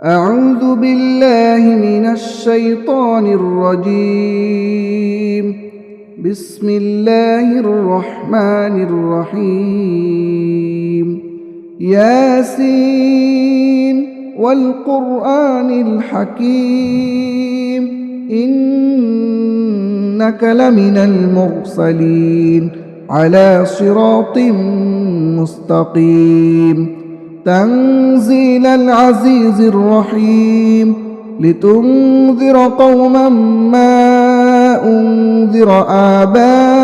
أعوذ بالله من الشيطان الرجيم. بسم الله الرحمن الرحيم. ياسين والقرآن الحكيم إنك لمن المرسلين على صراط مستقيم. تنزيل العزيز الرحيم لتنذر قوما ما أنذر آباؤهم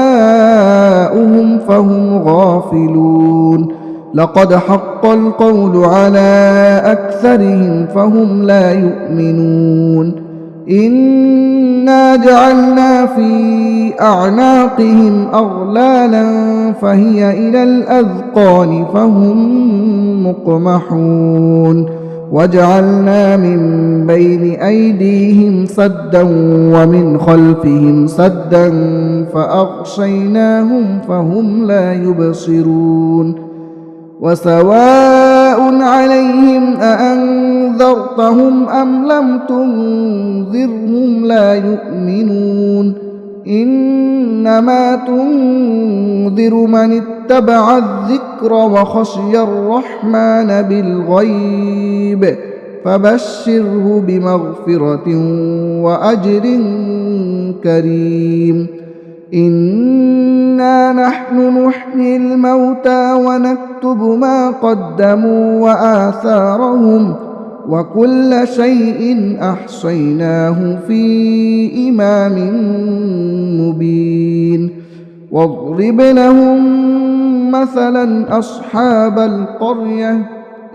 فهم غافلون. لقد حق القول على أكثرهم فهم لا يؤمنون. إنا جعلنا في أعناقهم أغلالا فهي إلى الأذقان فهم مقمحون. وجعلنا من بين أيديهم سدا ومن خلفهم سدا فأغشيناهم فهم لا يبصرون. وسواء عليهم أأنذرتهم أم لم تنذرهم لا يؤمنون. إنما تنذر من اتبع الذكر وخشي الرحمن بالغيب فبشره بمغفرة وأجر كريم. إنا نحن نحيي الموتى ونكتب ما قدموا وآثارهم وكل شيء أحصيناه في إمام مبين. واضرب لهم مثلا أصحاب القرية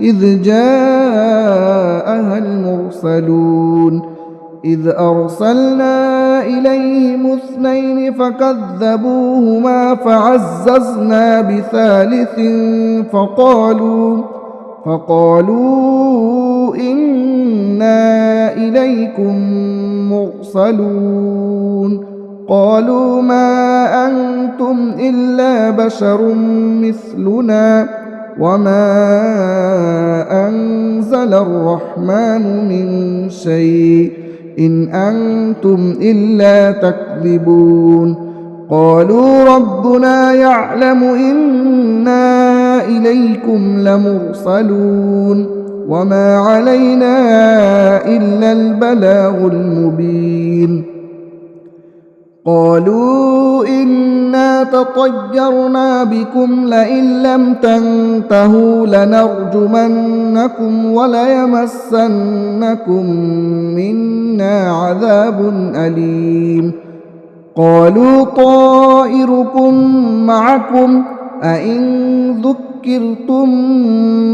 إذ جاءها المرسلون إذ أرسلنا إليهم 2 فكذبوهما فعززنا بثالث فقالوا إنا إليكم مرسلون. قالوا ما أنتم إلا بشر مثلنا وما أنزل الرحمن من شيء إن أنتم إلا تكذبون. قالوا ربنا يعلم إنا إليكم لمرسلون وما علينا إلا البلاغ المبين. قالوا إنا تطيرنا بكم لئن لم تنتهوا لنرجمنكم وليمسنكم منا عذاب أليم. قالوا طائركم معكم أئن ذكرتم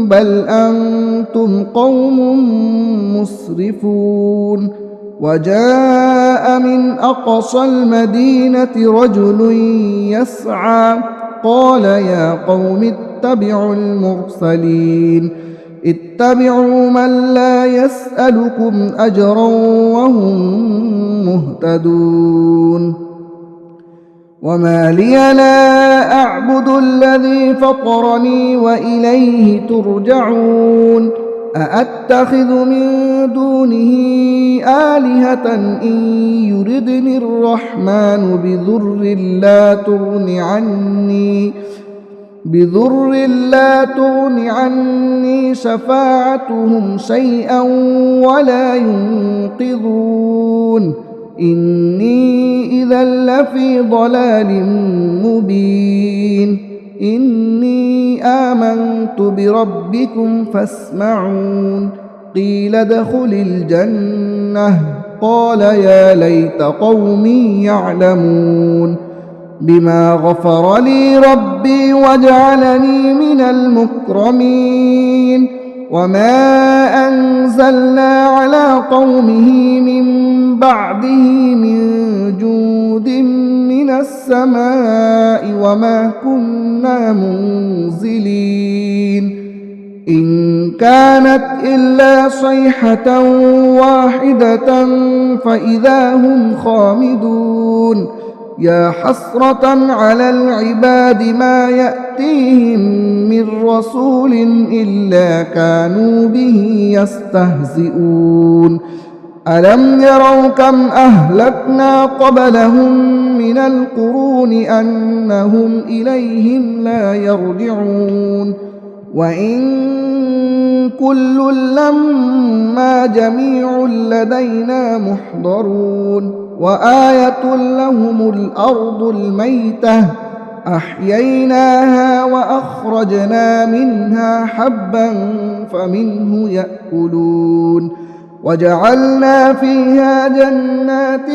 بل أنتم قوم مسرفون. وجاء من أقصى المدينة رجل يسعى قال يا قوم اتبعوا المرسلين اتبعوا من لا يسألكم أجرا وهم مهتدون. وما لي لا أعبد الذي فطرني وإليه ترجعون. أأتخذ من دونه آلهة إن يردني الرحمن بضر لا تغن عني شفاعتهم شيئا ولا ينقذون. إني إذا لفي ضلال مبين. إني آمنت بربكم فاسمعون. قيل ادخل الجنة قال يا ليت قومي يعلمون بما غفر لي ربي وجعلني من المكرمين. وما أنزلنا على قومه من بعده من جود من السماء وما كنا منزلين. إن كانت إلا صيحة واحدة فإذا هم خامدون. يا حسرة على العباد ما يأتيهم من رسول إلا كانوا به يستهزئون ألم يروا كم أهلكنا قبلهم من القرون أنهم إليهم لا يرجعون وإن كل لما جميع لدينا محضرون وآية لهم الأرض الميتة أحييناها وأخرجنا منها حبا فمنه يأكلون وجعلنا فيها جنات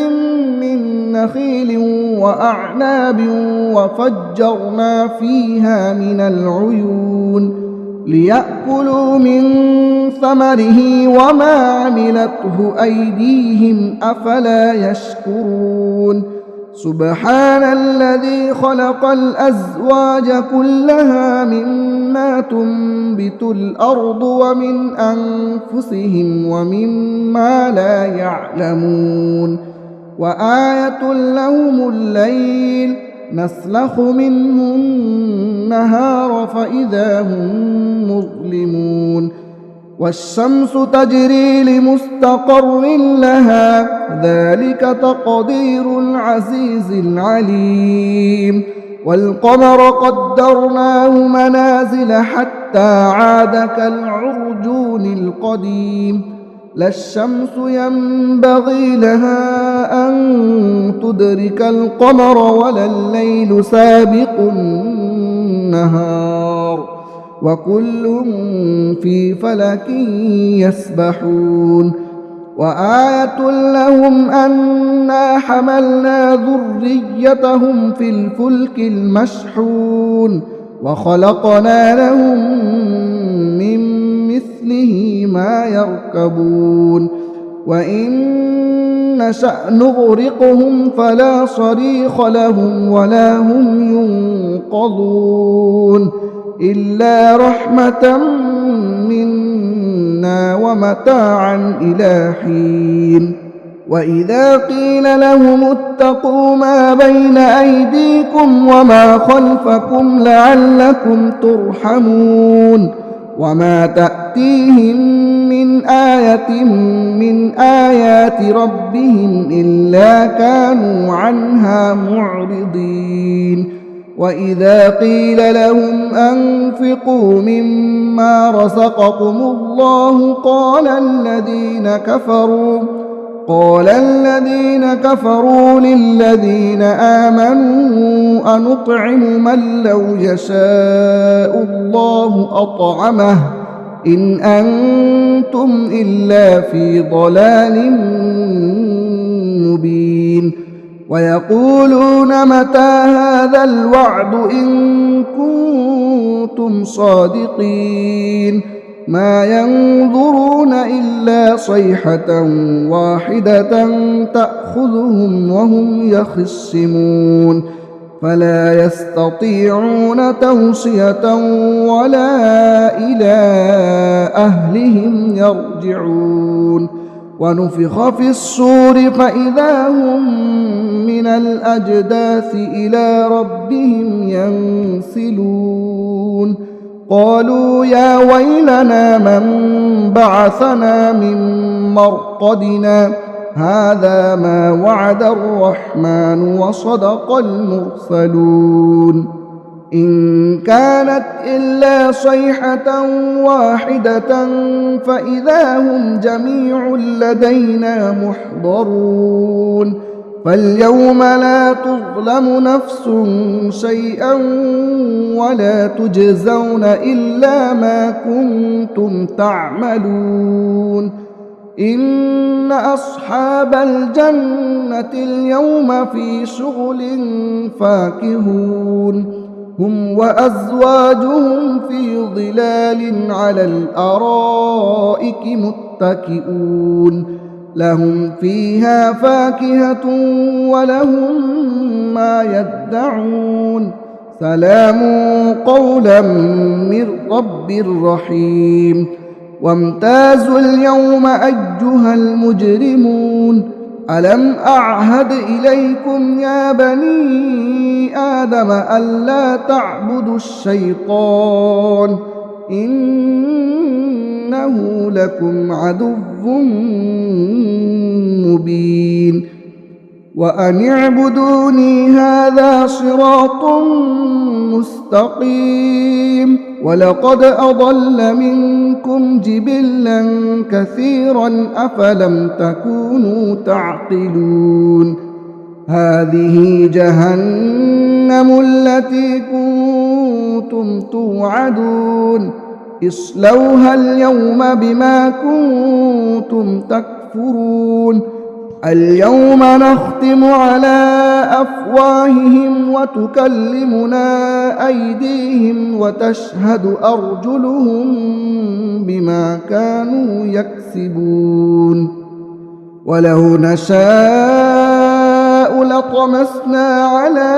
من نخيل وأعناب وفجرنا فيها من العيون ليأكلوا من ثمره وما عملته أيديهم أفلا يشكرون سبحان الذي خلق الأزواج كلها مما تنبت الأرض ومن أنفسهم ومما لا يعلمون وآية لهم الليل نسلخ منه النهار فإذا هم مظلمون والشمس تجري لمستقر لها ذلك تقدير العزيز العليم والقمر قدرناه منازل حتى عاد كالعرجون القديم لا الشمس ينبغي لها أن تدرك القمر ولا الليل سابق النهار وكل في فلك يسبحون وآية لهم أنا حملنا ذريتهم في الفلك المشحون وخلقنا لهم من مثله ما يركبون وإن نشأ نغرقهم فلا صريخ لهم ولا هم ينقذون إلا رحمة منا ومتاعا إلى حين وإذا قيل لهم اتقوا ما بين أيديكم وما خلفكم لعلكم ترحمون وما تأتيهم من آية من آيات ربهم إلا كانوا عنها معرضين وإذا قيل لهم أنفقوا مما رزقكم الله قال الذين كفروا للذين آمنوا أنطعم من لو يشاء الله أطعمه إن أنتم إلا في ضلال مبين ويقولون متى هذا الوعد إن كنتم صادقين ما ينظرون إلا صيحة واحدة تأخذهم وهم يخصمون فلا يستطيعون توصية ولا إلى أهلهم يرجعون ونفخ في الصور فإذا هم من الأجداث إلى ربهم ينسلون قالوا يا ويلنا من بعثنا من مرقدنا هذا ما وعد الرحمن وصدق المرسلون إن كانت إلا صيحة واحدة فإذا هم جميع لدينا محضرون فاليوم لا تظلم نفس شيئا ولا تجزون إلا ما كنتم تعملون إن أصحاب الجنة اليوم في شغل فاكهون هم وأزواجهم في ظلال على الأرائك متكئون لهم فيها فاكهة ولهم ما يدعون سلام قولا من رب رحيم وامتازوا اليوم أيها المجرمون ألم أعهد إليكم يا بني آدم ألا تعبدوا الشيطان إنه لكم عدو مبين وأن اعبدوني هذا صراط مستقيم ولقد أضل منكم جبلا كثيرا أفلم تكونوا تعقلون هذه جهنم التي كنتم توعدون اصلوها اليوم بما كنتم تكفرون اليوم نختم على أفواههم وتكلمنا أيديهم وتشهد أرجلهم بما كانوا يكسبون ولو نشاء لطمسنا على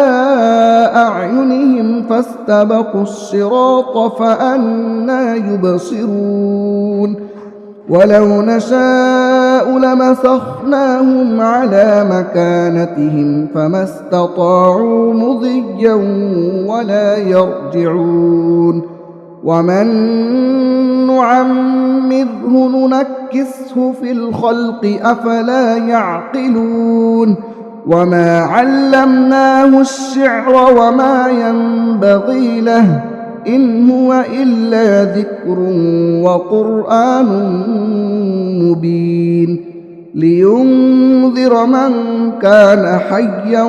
أعينهم فاستبقوا الصراط فأنى يبصرون ولو نشاء لمسخناهم على مكانتهم فما استطاعوا مضيا ولا يرجعون ومن نعمره ننكسه في الخلق أفلا يعقلون وما علمناه الشعر وما ينبغي له إن هو إلا ذكر وقرآن مبين لينذر من كان حيا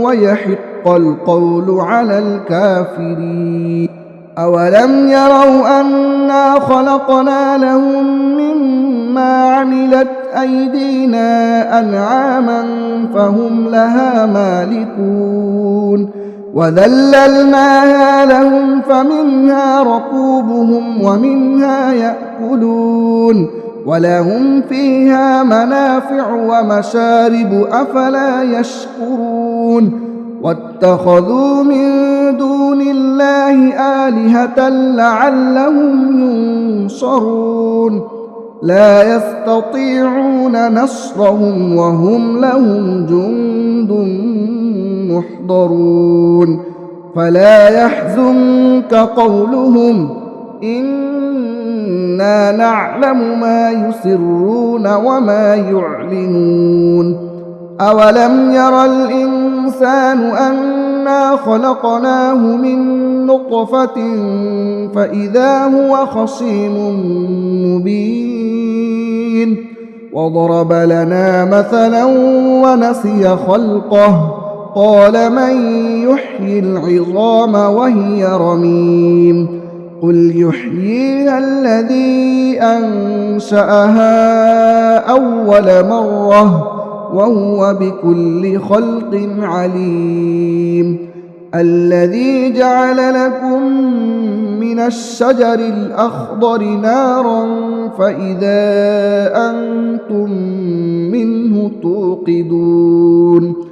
ويحق القول على الكافرين أولم يروا أنا خلقنا لهم مما عملت أيدينا أنعاما فهم لها مالكون وذللناها لهم فمنها ركوبهم ومنها يأكلون ولهم فيها منافع ومشارب أفلا يشكرون واتخذوا من دون الله آلهة لعلهم ينصرون لا يستطيعون نصرهم وهم لهم جند محضرون فلا يحزنك قولهم إنا نعلم ما يسرون وما يعلنون أولم ير الإنسان أنا خلقناه من نطفة فإذا هو خصيم مبين وضرب لنا مثلا ونسي خلقه قال من يحيي العظام وهي رميم قل يحييها الذي أنشأها أول مرة وهو بكل خلق عليم الذي جعل لكم من الشجر الأخضر نارا فإذا أنتم منه توقدون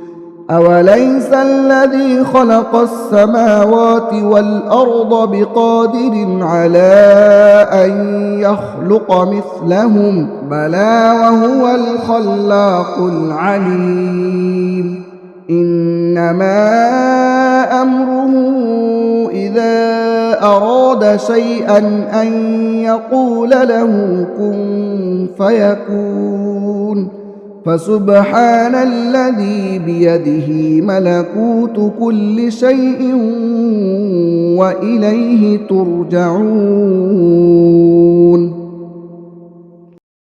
أوليس الذي خلق السماوات والأرض بقادر على أن يخلق مثلهم بلى وهو الخلاق العليم إنما أمره إذا أراد شيئا أن يقول له كن فيكون فسبحان الذي بيده ملكوت كل شيء وإليه ترجعون